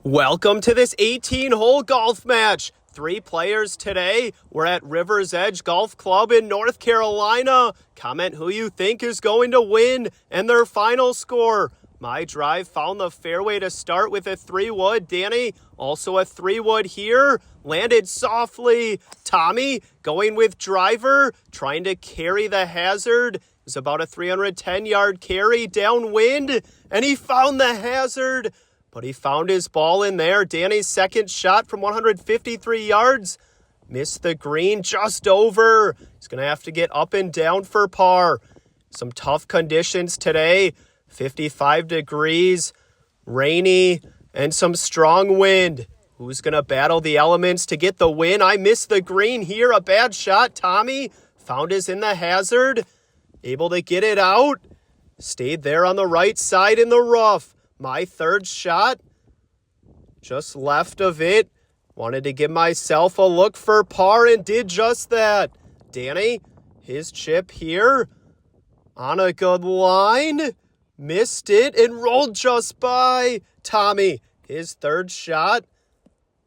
Welcome to this 18-hole golf match. 3 players today. We're at River's Edge Golf Club in North Carolina. Comment who you think is going to win and their final score. My drive found the fairway to start with a 3-wood. Danny, also a 3-wood here. Landed softly. Tommy going with driver, trying to carry the hazard. It was about a 310-yard carry downwind, and he found the hazard. But he found his ball in there. Danny's second shot from 153 yards. Missed the green just over. He's going to have to get up and down for par. Some tough conditions today. 55 degrees, rainy, and some strong wind. Who's going to battle the elements to get the win? I missed the green here. A bad shot. Tommy found his in the hazard. Able to get it out. Stayed there on the right side in the rough. My third shot, just left of it. Wanted to give myself a look for par and did just that. Danny, his chip here on a good line. Missed it and rolled just by. Tommy, his third shot,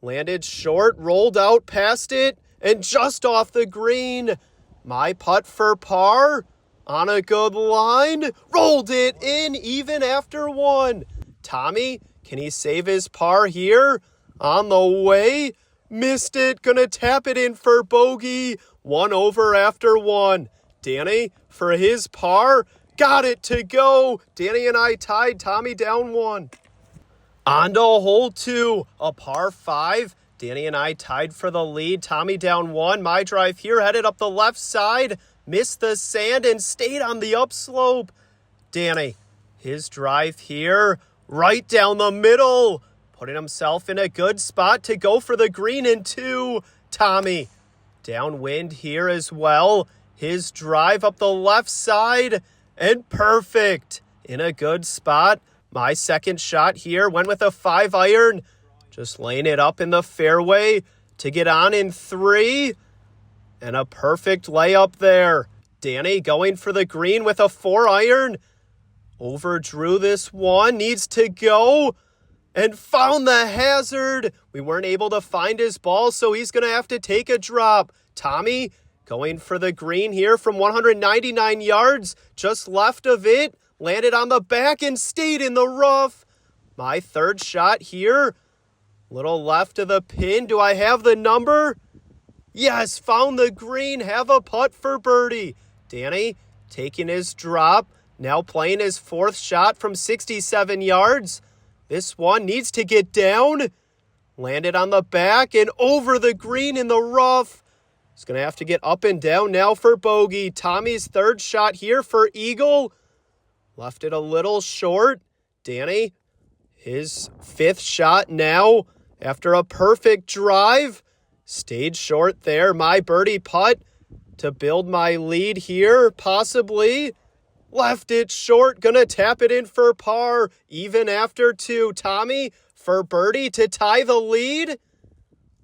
landed short, rolled out past it, and just off the green. My putt for par on a good line. Rolled it in even after one. Tommy, can he save his par here? On the way. Missed it. Gonna tap it in for bogey. 1 over after 1. Danny, for his par, got it to go. Danny and I tied. Tommy down 1. On to hole 2. A par 5. Danny and I tied for the lead. Tommy down 1. My drive here headed up the left side. Missed the sand and stayed on the upslope. Danny, his drive here, right down the middle, putting himself in a good spot to go for the green in 2. Tommy, downwind here as well. His drive up the left side, and perfect. In a good spot. My second shot here went with a 5-iron. Just laying it up in the fairway to get on in 3. And a perfect layup there. Danny going for the green with a 4-iron. Overdrew this one, needs to go, and found the hazard. We weren't able to find his ball, so he's going to have to take a drop. Tommy going for the green here from 199 yards, just left of it, landed on the back and stayed in the rough. My third shot here, little left of the pin. Do I have the number? Yes, found the green, have a putt for birdie. Danny taking his drop. Now playing his 4th shot from 67 yards. This one needs to get down. Landed on the back and over the green in the rough. He's going to have to get up and down now for bogey. Tommy's 3rd shot here for eagle. Left it a little short. Danny, his 5th shot now after a perfect drive. Stayed short there. My birdie putt to build my lead here, possibly. Left it short, gonna tap it in for par, even after 2. Tommy for birdie to tie the lead.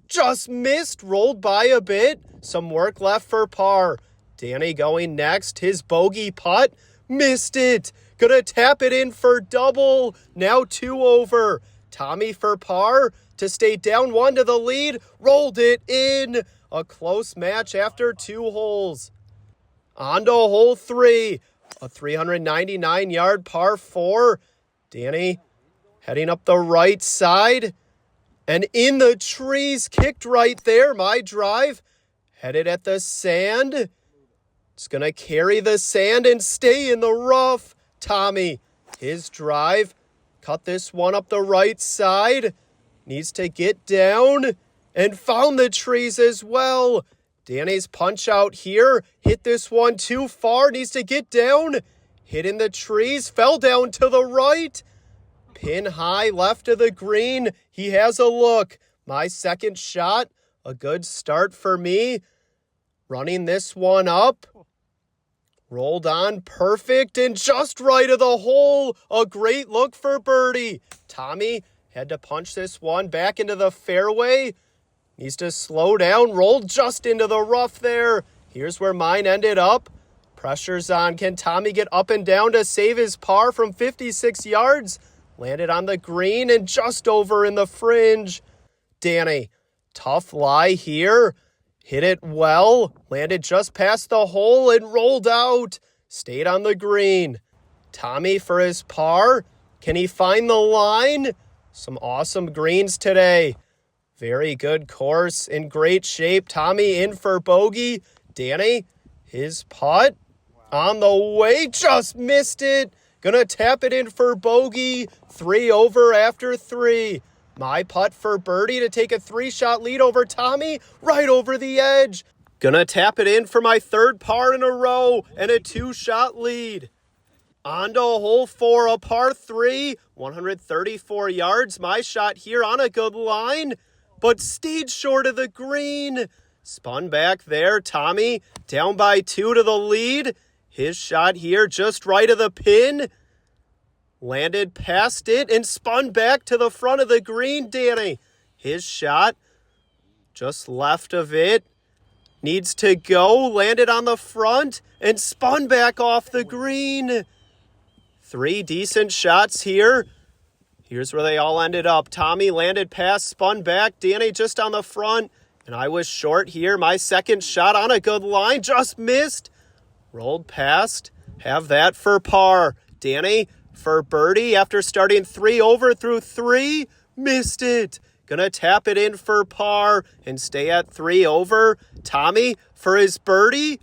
Just missed, rolled by a bit. Some work left for par. Danny going next, his bogey putt. Missed it. Gonna tap it in for double. Now 2 over. Tommy for par to stay down 1 to the lead. Rolled it in. A close match after 2 holes. On to hole 3. A 399-yard par 4. Danny heading up the right side. And in the trees, kicked right there. My drive headed at the sand. It's going to carry the sand and stay in the rough. Tommy, his drive, cut this one up the right side. Needs to get down and found the trees as well. Danny's punch out here, hit this one too far, needs to get down, hit in the trees, fell down to the right, pin high left of the green, he has a look. My second shot, a good start for me, running this one up, rolled on perfect and just right of the hole, a great look for birdie. Tommy had to punch this one back into the fairway. Needs to slow down, rolled just into the rough there. Here's where mine ended up. Pressure's on. Can Tommy get up and down to save his par from 56 yards? landed on the green and just over in the fringe. Danny, tough lie here. Hit it well, landed just past the hole and rolled out. Stayed on the green. Tommy for his par. Can he find the line? Some awesome greens today. Very good course, in great shape. Tommy in for bogey. Danny, his putt on the way, just missed it. Gonna tap it in for bogey. 3 over after 3. My putt for birdie to take a 3-shot lead over Tommy, right over the edge. Gonna tap it in for my 3rd par in a row and a 2-shot lead. On to hole 4, a par 3, 134 yards. My shot here on a good line, but stayed short of the green. Spun back there. Tommy down by 2 to the lead. His shot here just right of the pin. Landed past it and spun back to the front of the green. Danny, his shot just left of it. Needs to go. Landed on the front and spun back off the green. 3 decent shots here. Here's where they all ended up. Tommy landed past, spun back. Danny just on the front. And I was short here. My 2nd shot on a good line. Just missed. Rolled past. Have that for par. Danny for birdie after starting 3 over through 3. Missed it. Gonna tap it in for par and stay at 3 over. Tommy for his birdie.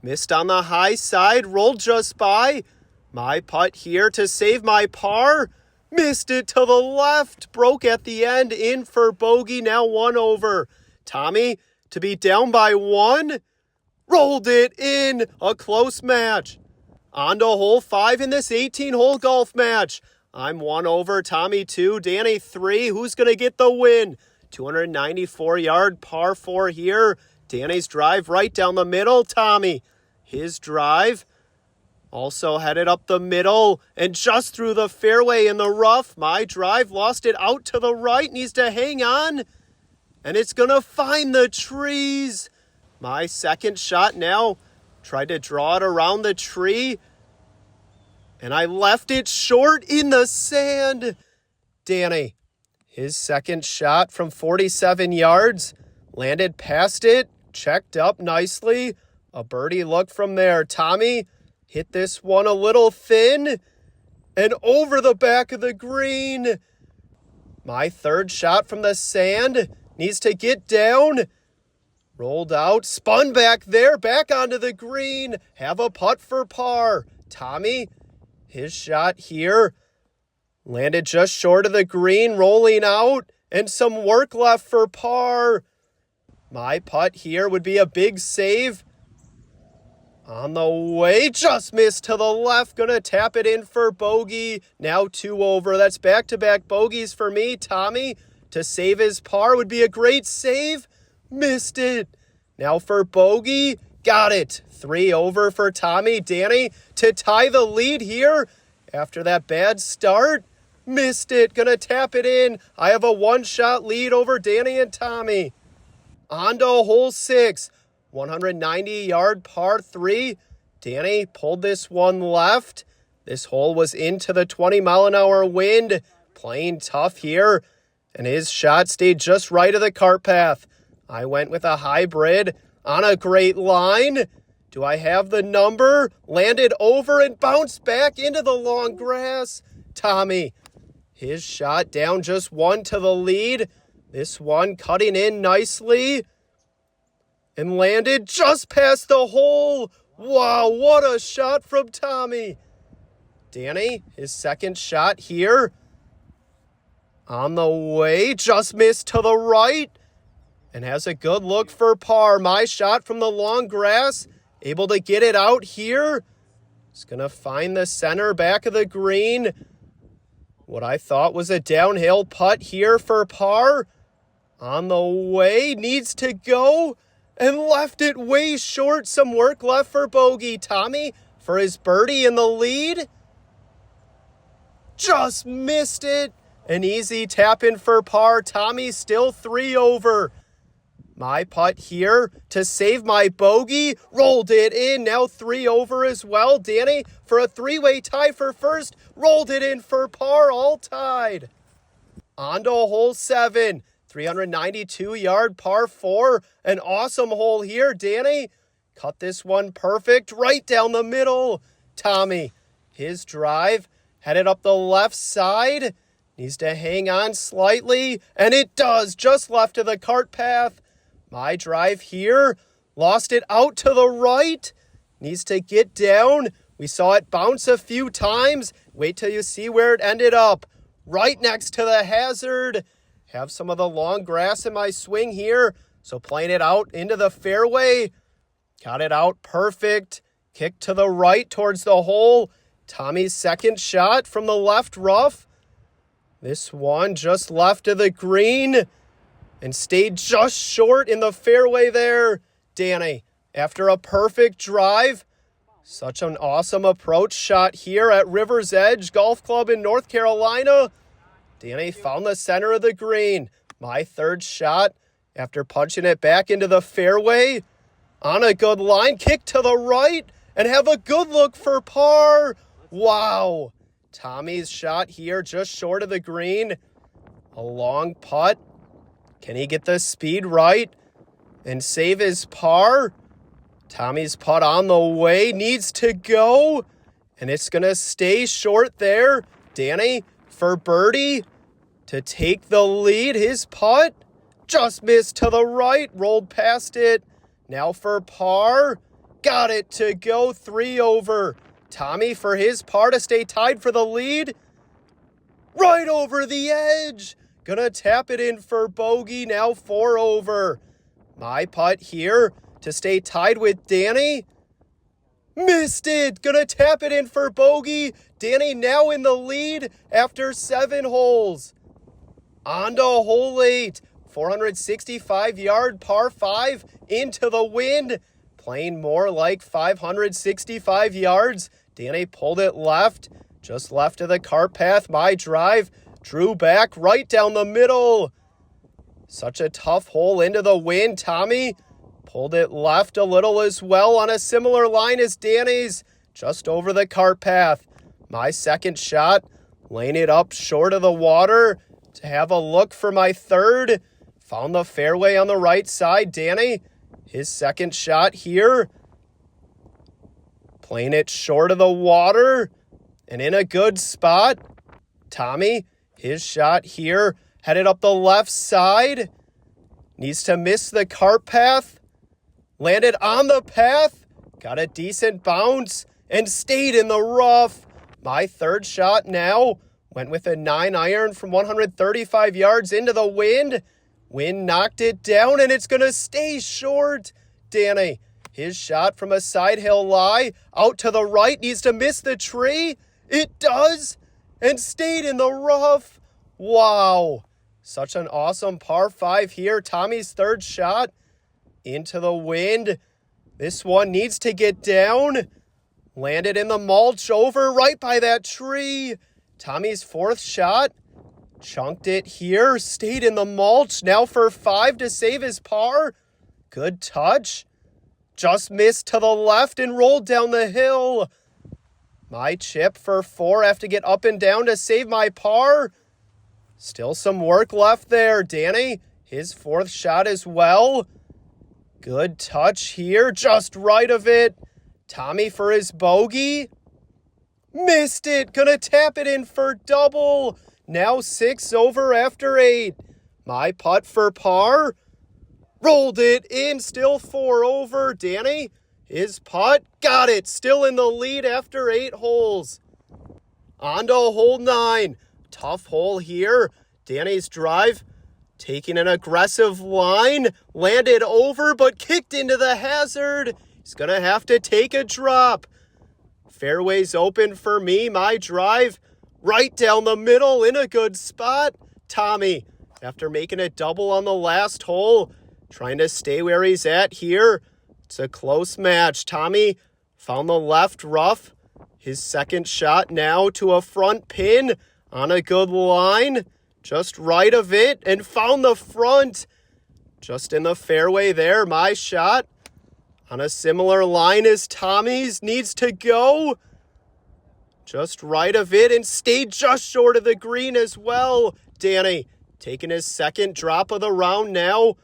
Missed on the high side. Rolled just by. My putt here to save my par. Missed it to the left. Broke at the end. In for bogey. Now 1 over. Tommy to be down by 1. Rolled it in. A close match. On to hole 5 in this 18-hole golf match. I'm 1 over. Tommy 2. Danny 3. Who's going to get the win? 294-yard par 4 here. Danny's drive right down the middle. Tommy, his drive also headed up the middle and just through the fairway in the rough. My drive lost it out to the right. Needs to hang on. And it's going to find the trees. My 2nd shot now. Tried to draw it around the tree. And I left it short in the sand. Danny, his 2nd shot from 47 yards. Landed past it. Checked up nicely. A birdie look from there. Tommy hit this one a little thin and over the back of the green. My 3rd shot from the sand needs to get down. Rolled out, spun back there, back onto the green. Have a putt for par. Tommy, his shot here. Landed just short of the green, rolling out, and some work left for par. My putt here would be a big save. On the way, just missed to the left. Gonna tap it in for bogey. Now 2 over. That's back-to-back bogeys for me. Tommy, to save his par would be a great save. Missed it. Now for bogey. Got it. 3 over for Tommy. Danny to tie the lead here after that bad start. Missed it. Gonna tap it in. I have a 1-shot lead over Danny and Tommy. On to hole 6. 190-yard par 3. Danny pulled this one left. This hole was into the 20-mile-an-hour wind. Playing tough here. And his shot stayed just right of the cart path. I went with a hybrid on a great line. Do I have the number? Landed over and bounced back into the long grass. Tommy, his shot down just 1 to the lead. This one cutting in nicely. And landed just past the hole. Wow, what a shot from Tommy. Danny, his 2nd shot here. On the way, just missed to the right. And has a good look for par. My shot from the long grass. Able to get it out here. It's going to find the center back of the green. What I thought was a downhill putt here for par. On the way, needs to go. And left it way short. Some work left for bogey. Tommy for his birdie in the lead. Just missed it. An easy tap in for par. Tommy still 3 over. My putt here to save my bogey. Rolled it in. Now 3 over as well. Danny for a 3-way tie for first. Rolled it in for par, all tied. On to hole 7. 392-yard par 4. An awesome hole here. Danny cut this one perfect right down the middle. Tommy, his drive headed up the left side. Needs to hang on slightly, and it does, just left of the cart path. My drive here, lost it out to the right. Needs to get down. We saw it bounce a few times. Wait till you see where it ended up. Right next to the hazard. Have some of the long grass in my swing here, so playing it out into the fairway. Got it out perfect. Kick to the right towards the hole. Tommy's second shot from the left rough. This one just left of the green and stayed just short in the fairway there. Danny, after a perfect drive, such an awesome approach shot here at River's Edge Golf Club in North Carolina. Danny found the center of the green. My third shot after punching it back into the fairway. On a good line, kick to the right and have a good look for par. Wow. Tommy's shot here just short of the green. A long putt. Can he get the speed right and save his par? Tommy's putt on the way, needs to go, and it's going to stay short there. Danny for birdie to take the lead. His putt just missed to the right, rolled past it. Now for par, got it to go, 3 over. Tommy for his par to stay tied for the lead. Right over the edge. Gonna tap it in for bogey, now 4 over. My putt here to stay tied with Danny. Missed it. Gonna tap it in for bogey. Danny now in the lead after 7 holes. On to hole 8. 465-yard par 5 into the wind. Playing more like 565 yards. Danny pulled it left, just left of the cart path. My drive drew back right down the middle. Such a tough hole into the wind. Tommy pulled it left a little as well on a similar line as Danny's, just over the cart path. My second shot, laying it up short of the water to have a look for my third. Found the fairway on the right side. Danny, his second shot here, playing it short of the water and in a good spot. Tommy, his shot here, headed up the left side. Needs to miss the cart path. Landed on the path. Got a decent bounce and stayed in the rough. My third shot now went with a 9-iron from 135 yards into the wind. Wind knocked it down and it's going to stay short. Danny, his shot from a side hill lie out to the right, needs to miss the tree. It does, and stayed in the rough. Wow. Such an awesome par 5 here. Tommy's third shot into the wind. This one needs to get down. Landed in the mulch over right by that tree. Tommy's fourth shot. Chunked it here. Stayed in the mulch. Now for 5 to save his par. Good touch. Just missed to the left and rolled down the hill. My chip for 4. I have to get up and down to save my par. Still some work left there. Danny, his fourth shot as well. Good touch here. Just right of it. Tommy for his bogey. Missed it. Gonna tap it in for double. Now 6 over after 8. My putt for par. Rolled it in, still 4 over. Danny, his putt, got it. Still in the lead after 8 holes. On to hole 9. Tough hole here. Danny's drive, taking an aggressive line. Landed over, but kicked into the hazard. He's going to have to take a drop. Fairway's open for me. My drive, right down the middle in a good spot. Tommy, after making a double on the last hole, trying to stay where he's at here. It's a close match. Tommy found the left rough. His second shot now to a front pin on a good line. Just right of it and found the front. Just in the fairway there, my shot. On a similar line as Tommy's, needs to go. Just right of it and stayed just short of the green as well. Danny taking his second drop of the round now.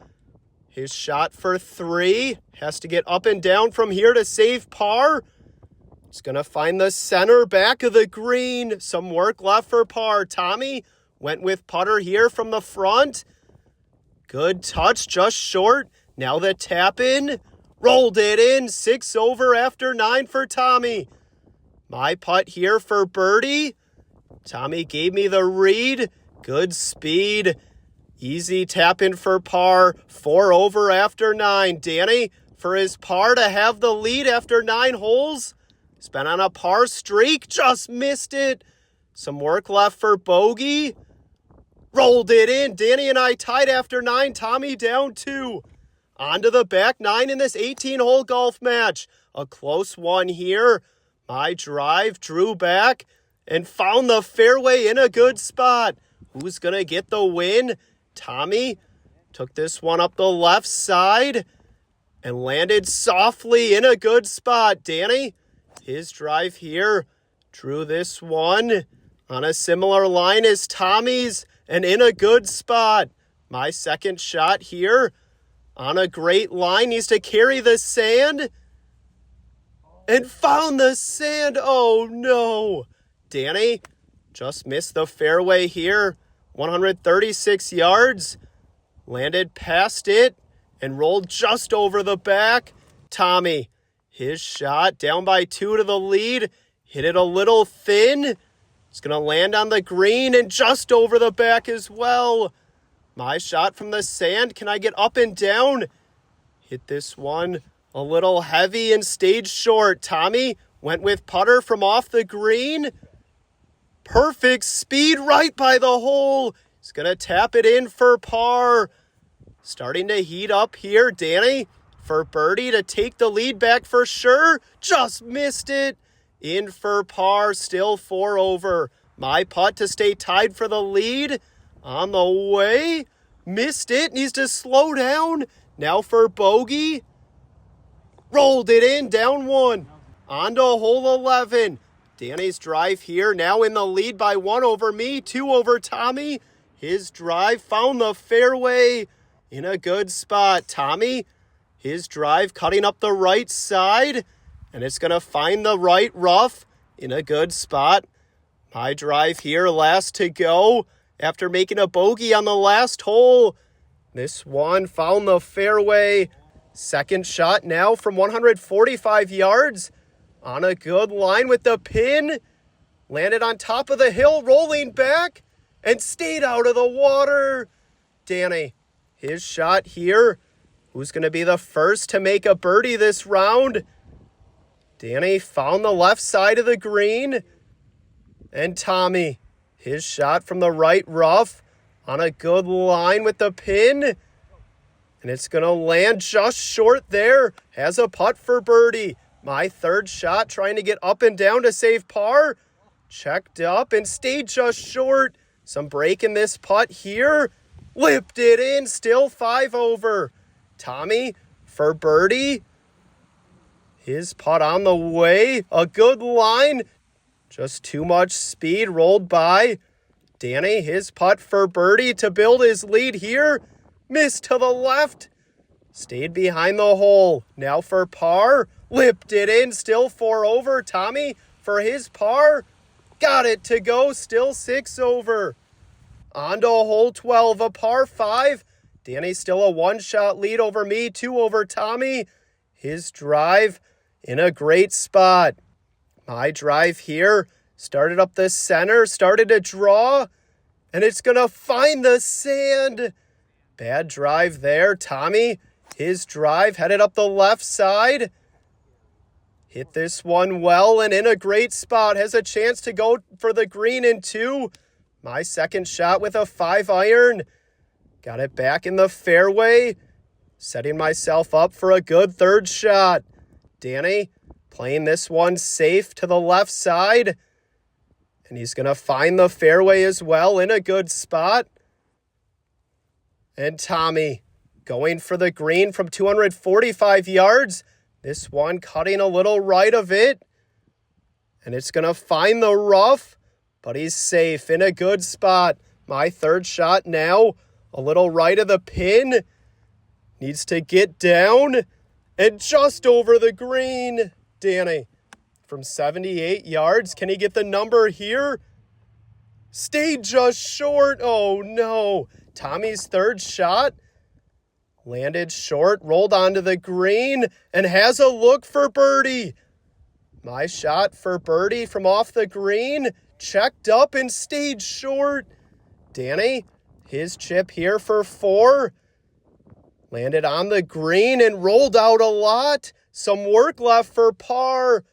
His shot for 3. Has to get up and down from here to save par. He's going to find the center back of the green. Some work left for par. Tommy went with putter here from the front. Good touch, just short. Now the tap in. Rolled it in. 6 over after 9 for Tommy. My putt here for birdie. Tommy gave me the read. Good speed. Easy tap in for par. 4 over after 9. Danny for his par to have the lead after 9 holes. He's been on a par streak. Just missed it. Some work left for bogey. Rolled it in. Danny and I tied after 9. Tommy down 2. On to the back 9 in this 18-hole golf match. A close one here. My drive drew back and found the fairway in a good spot. Who's going to get the win? Tommy took this one up the left side and landed softly in a good spot. Danny, his drive here, drew this one on a similar line as Tommy's and in a good spot. My second shot here on a great line, needs to carry the sand and found the sand. Oh no. Danny just missed the fairway here. 136 yards. Landed past it and rolled just over the back. Tommy, his shot down by 2 to the lead. Hit it a little thin. It's going to land on the green and just over the back as well. My shot from the sand. Can I get up and down? Hit this one a little heavy and stayed short. Tommy went with putter from off the green. Perfect speed right by the hole. He's going to tap it in for par. Starting to heat up here. Danny for birdie to take the lead back for sure. Just missed it. In for par. Still 4 over. My putt to stay tied for the lead. On the way. Missed it. Needs to slow down. Now for bogey. Rolled it in. Down 1. On to hole 11. Danny's drive here. Now in the lead by 1 over me. 2 over Tommy. His drive found the fairway in a good spot. Tommy, his drive cutting up the right side. And it's going to find the right rough in a good spot. My drive here last to go. After making a bogey on the last hole, this one found the fairway. Second shot now from 145 yards on a good line with the pin. Landed on top of the hill, rolling back and stayed out of the water. Danny, his shot here. Who's going to be the first to make a birdie this round? Danny found the left side of the green. And Tommy, his shot from the right rough on a good line with the pin. And it's going to land just short there. Has a putt for birdie. My third shot trying to get up and down to save par. Checked up and stayed just short. Some break in this putt here. Lipped it in. Still 5 over. Tommy for birdie. His putt on the way. A good line. Just too much speed rolled by. Danny, his putt for birdie to build his lead here. Missed to the left. Stayed behind the hole. Now for par. Lipped it in. Still 4 over. Tommy for his par. Got it to go. Still 6 over. On to hole 12. A par 5. Danny still a 1-shot lead over me. 2 over Tommy. His drive in a great spot. My drive here, started up the center, started to draw, and it's going to find the sand. Bad drive there. Tommy, his drive headed up the left side. Hit this one well and in a great spot. Has a chance to go for the green in 2. My second shot with a 5-iron. Got it back in the fairway. Setting myself up for a good third shot. Danny playing this one safe to the left side. And he's going to find the fairway as well in a good spot. And Tommy going for the green from 245 yards. This one cutting a little right of it. And it's going to find the rough, but he's safe in a good spot. My third shot now, a little right of the pin. Needs to get down and just over the green. Danny from 78 yards. Can he get the number here? Stayed just short. Oh no. Tommy's third shot. Landed short, rolled onto the green, and has a look for birdie. My shot for birdie from off the green. Checked up and stayed short. Danny, his chip here for 4. Landed on the green and rolled out a lot. Some work left for par.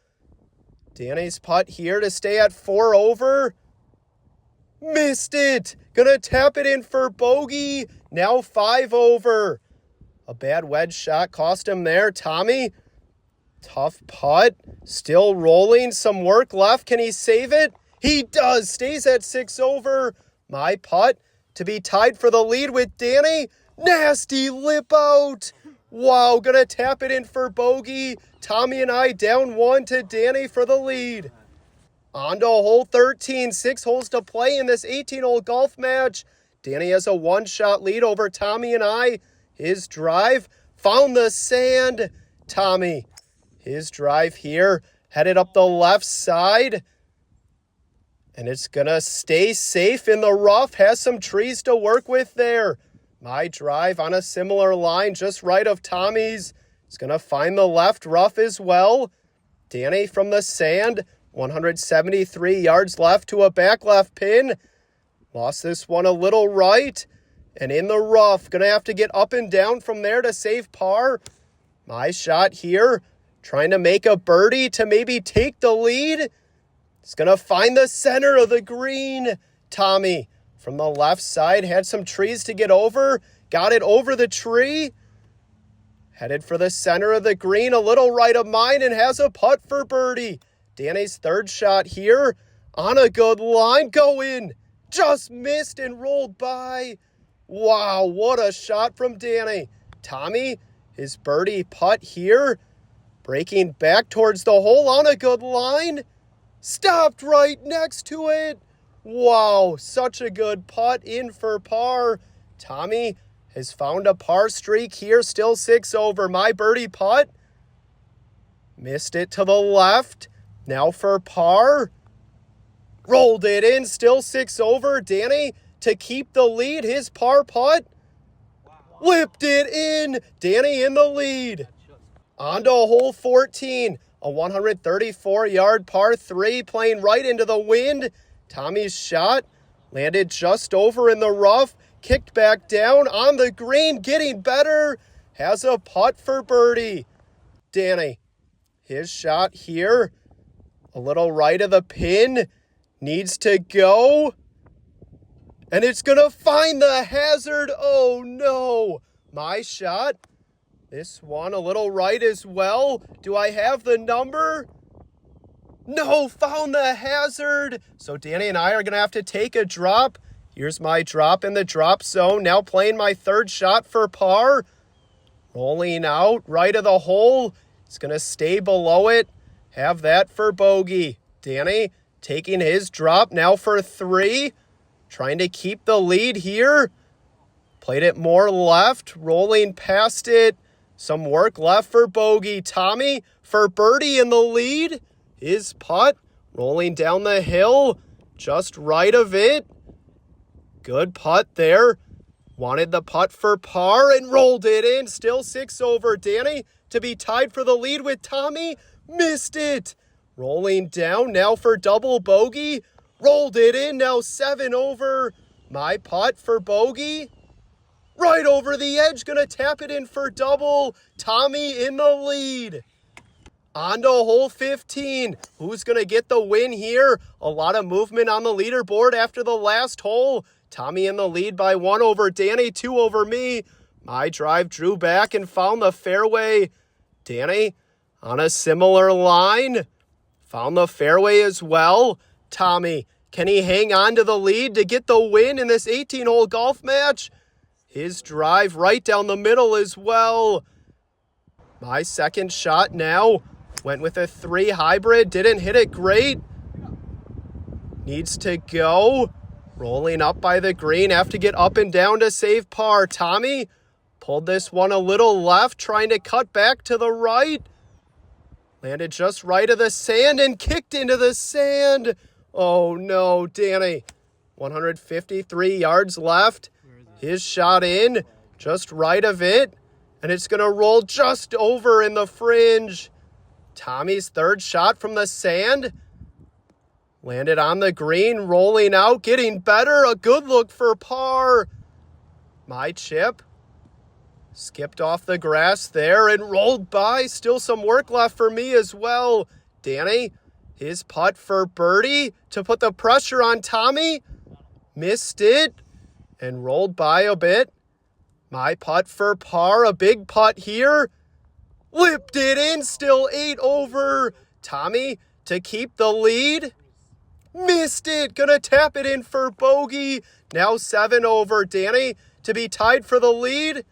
Danny's putt here to stay at 4 over. Missed it. Gonna tap it in for bogey. Now 5 over. A bad wedge shot cost him there. Tommy, tough putt. Still rolling. Some work left. Can he save it? He does. Stays at 6 over. My putt to be tied for the lead with Danny. Nasty lip out. Wow, gonna tap it in for bogey. Tommy and I down 1 to Danny for the lead. On to hole 13, 6 holes to play in this 18-hole golf match. Danny has a 1-shot lead over Tommy and I. His drive found the sand. Tommy, his drive here, headed up the left side. And it's gonna stay safe in the rough. Has some trees to work with there. My drive on a similar line, just right of Tommy's. It's gonna find the left rough as well. Danny from the sand, 173 yards left to a back left pin. Lost this one a little right. And in the rough, gonna have to get up and down from there to save par. My shot here, trying to make a birdie to maybe take the lead. It's gonna find the center of the green. Tommy from the left side had some trees to get over. Got it over the tree. Headed for the center of the green, a little right of mine, and has a putt for birdie. Danny's third shot here on a good line. Go in. Just missed and rolled by. Wow, what a shot from Danny. Tommy, his birdie putt here. Breaking back towards the hole on a good line. Stopped right next to it. Wow, such a good putt in for par. Tommy has found a par streak here, still 6 over. My birdie putt. Missed it to the left. Now for par. Rolled it in, still 6 over. Danny to keep the lead, his par putt. Whipped it in. Danny in the lead. On to hole 14. A 134-yard par 3 playing right into the wind. Tommy's shot landed just over in the rough. Kicked back down on the green. Getting better. Has a putt for birdie. Danny, his shot here. A little right of the pin. Needs to go. And it's going to find the hazard. Oh, no. My shot. This one a little right as well. Do I have the number? No, found the hazard. So Danny and I are going to have to take a drop. Here's my drop in the drop zone. Now playing my third shot for par. Rolling out right of the hole. It's going to stay below it. Have that for bogey. Danny taking his drop now for 3. Trying to keep the lead here. Played it more left. Rolling past it. Some work left for bogey. Tommy for birdie in the lead. His putt rolling down the hill. Just right of it. Good putt there. Wanted the putt for par and rolled it in. Still 6 over. Danny to be tied for the lead with Tommy. Missed it. Rolling down now for double bogey. Rolled it in, now 7 over. My putt for bogey. Right over the edge, gonna tap it in for double. Tommy in the lead. On to hole 15. Who's gonna get the win here? A lot of movement on the leaderboard after the last hole. Tommy in the lead by 1 over Danny, 2 over me. My drive drew back and found the fairway. Danny on a similar line. Found the fairway as well. Tommy, can he hang on to the lead to get the win in this 18-hole golf match? His drive right down the middle as well. My second shot now. Went with a 3 hybrid. Didn't hit it great. Needs to go. Rolling up by the green. Have to get up and down to save par. Tommy pulled this one a little left. Trying to cut back to the right. Landed just right of the sand and kicked into the sand. Oh no, Danny. 153 yards left. His shot in. Just right of it. And it's going to roll just over in the fringe. Tommy's third shot from the sand. Landed on the green, rolling out, getting better. A good look for par. My chip. Skipped off the grass there and rolled by. Still some work left for me as well. Danny, his putt for birdie to put the pressure on Tommy. Missed it and rolled by a bit. My putt for par, a big putt here. Whipped it in, still 8 over. Tommy to keep the lead. Missed it, gonna tap it in for bogey. Now 7 over. Danny to be tied for the lead.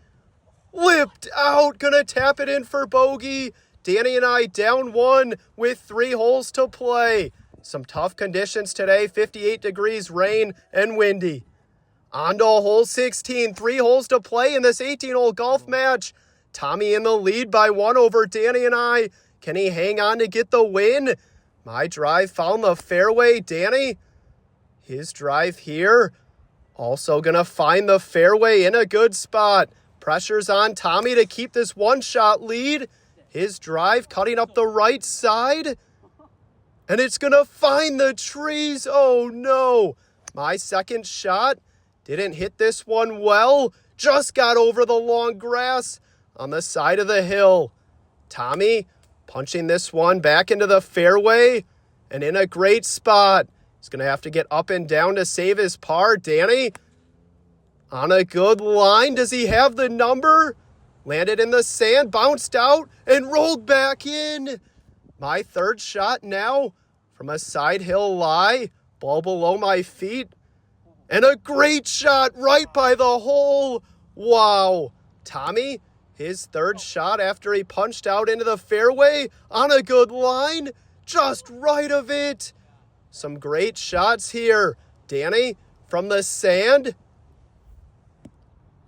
Whipped out, gonna tap it in for bogey. Danny and I down 1 with 3 holes to play. Some tough conditions today, 58 degrees, rain, and windy. On to hole 16, 3 holes to play in this 18-hole golf match. Tommy in the lead by 1 over Danny and I. Can he hang on to get the win? My drive found the fairway. Danny, his drive here. Also gonna find the fairway in a good spot. Pressure's on Tommy to keep this 1-shot lead. His drive cutting up the right side. And it's gonna find the trees. Oh no. My second shot. Didn't hit this one well. Just got over the long grass on the side of the hill. Tommy punching this one back into the fairway and in a great spot. He's going to have to get up and down to save his par. Danny on a good line. Does he have the number? Landed in the sand, bounced out, and rolled back in. My third shot now from a side hill lie. Ball below my feet. And a great shot right by the hole. Wow. Tommy, his third shot after he punched out into the fairway on a good line. Just right of it. Some great shots here. Danny from the sand.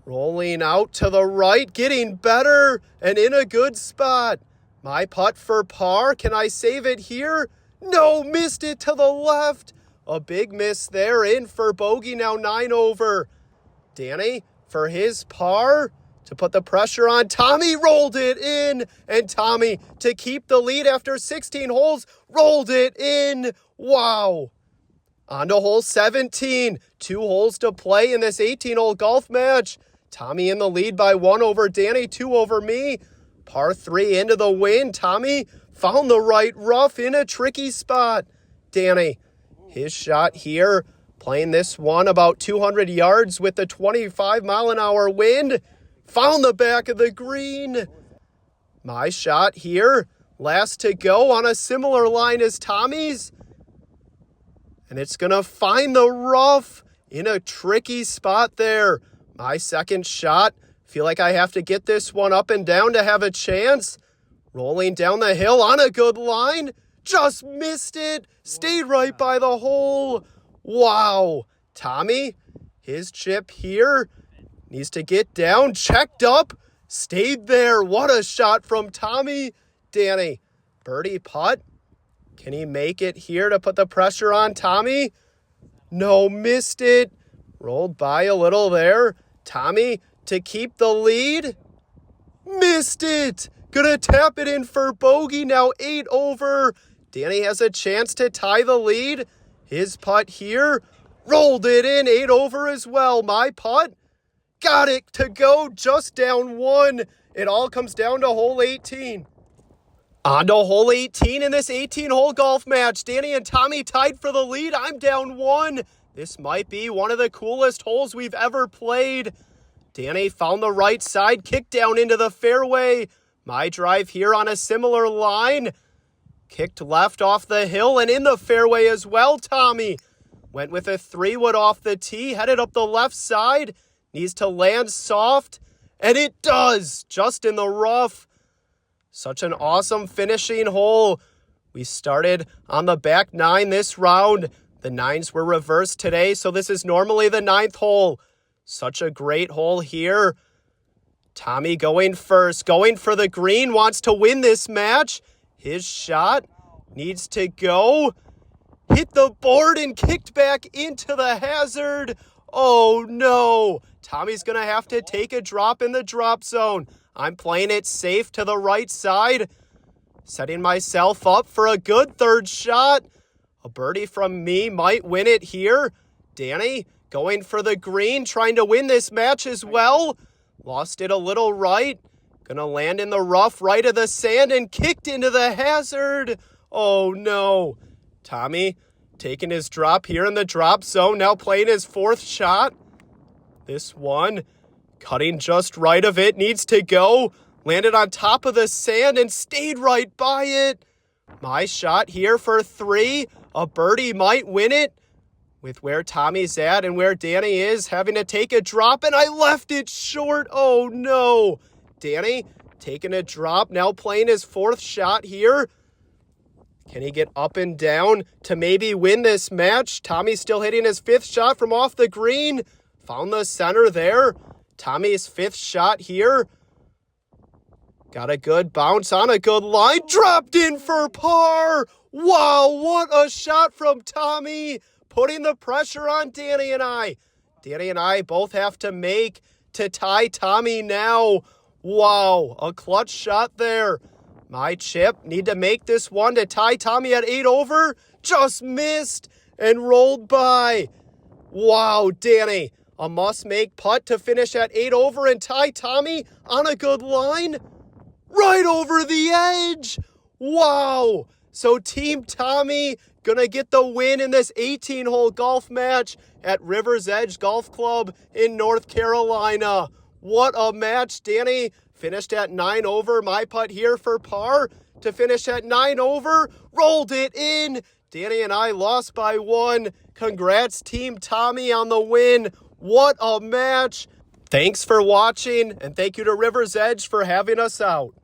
Rolling out to the right, getting better and in a good spot. My putt for par. Can I save it here? No, missed it to the left. A big miss there, in for bogey, now 9 over. Danny for his par to put the pressure on. Tommy rolled it in, and Tommy to keep the lead after 16 holes, rolled it in. Wow. On to hole 17. 2 holes to play in this 18-hole golf match. Tommy in the lead by 1 over Danny, 2 over me. Par 3 into the wind. Tommy found the right rough in a tricky spot. Danny, his shot here, playing this one about 200 yards with the 25-mile-an-hour wind. Found the back of the green. My shot here, last to go on a similar line as Tommy's. And it's going to find the rough in a tricky spot there. My second shot, feel like I have to get this one up and down to have a chance. Rolling down the hill on a good line. Just missed it. Stayed right by the hole. Wow. Tommy, his chip here. Needs to get down. Checked up. Stayed there. What a shot from Tommy. Danny, birdie putt. Can he make it here to put the pressure on Tommy? No, missed it. Rolled by a little there. Tommy to keep the lead. Missed it. Gonna tap it in for bogey, now 8 over. Danny has a chance to tie the lead. His putt here. Rolled it in, 8 over as well. My putt. Got it to go, just down 1. It all comes down to hole 18. On to hole 18 in this 18-hole golf match. Danny and Tommy tied for the lead. I'm down 1. This might be one of the coolest holes we've ever played. Danny found the right side, kicked down into the fairway. My drive here on a similar line. Kicked left off the hill and in the fairway as well, Tommy. Went with a 3-wood off the tee, headed up the left side. Needs to land soft, and it does, just in the rough. Such an awesome finishing hole. We started on the back nine this round. The nines were reversed today, so this is normally the ninth hole. Such a great hole here. Tommy going first, going for the green, wants to win this match. His shot needs to go. Hit the board and kicked back into the hazard. Oh no, Tommy's gonna have to take a drop in the drop zone. I'm playing it safe to the right side, setting myself up for a good third shot. A birdie from me might win it here. Danny going for the green, trying to win this match as well. Lost it a little right. Gonna land in the rough right of the sand and kicked into the hazard. Oh no. Tommy taking his drop here in the drop zone, now playing his fourth shot. This one, cutting just right of it, needs to go. Landed on top of the sand and stayed right by it. My shot here for three. A birdie might win it. With where Tommy's at and where Danny is, having to take a drop, and I left it short. Oh no. Danny taking a drop, now playing his fourth shot here. Can he get up and down to maybe win this match? Tommy's still hitting his fifth shot from off the green. Found the center there. Tommy's fifth shot here. Got a good bounce on a good line. Dropped in for par. Wow, what a shot from Tommy. Putting the pressure on Danny and I. Danny and I both have to make to tie Tommy now. Wow, a clutch shot there. My chip, need to make this one to tie Tommy at 8 over. Just missed and rolled by. Wow, Danny, a must-make putt to finish at 8 over and tie Tommy on a good line. Right over the edge. Wow. So Team Tommy gonna get the win in this 18-hole golf match at River's Edge Golf Club in North Carolina. What a match. Danny finished at 9 over. My putt here for par to finish at 9 over. Rolled it in. Danny and I lost by 1. Congrats, Team Tommy, on the win. What a match. Thanks for watching, and thank you to River's Edge for having us out.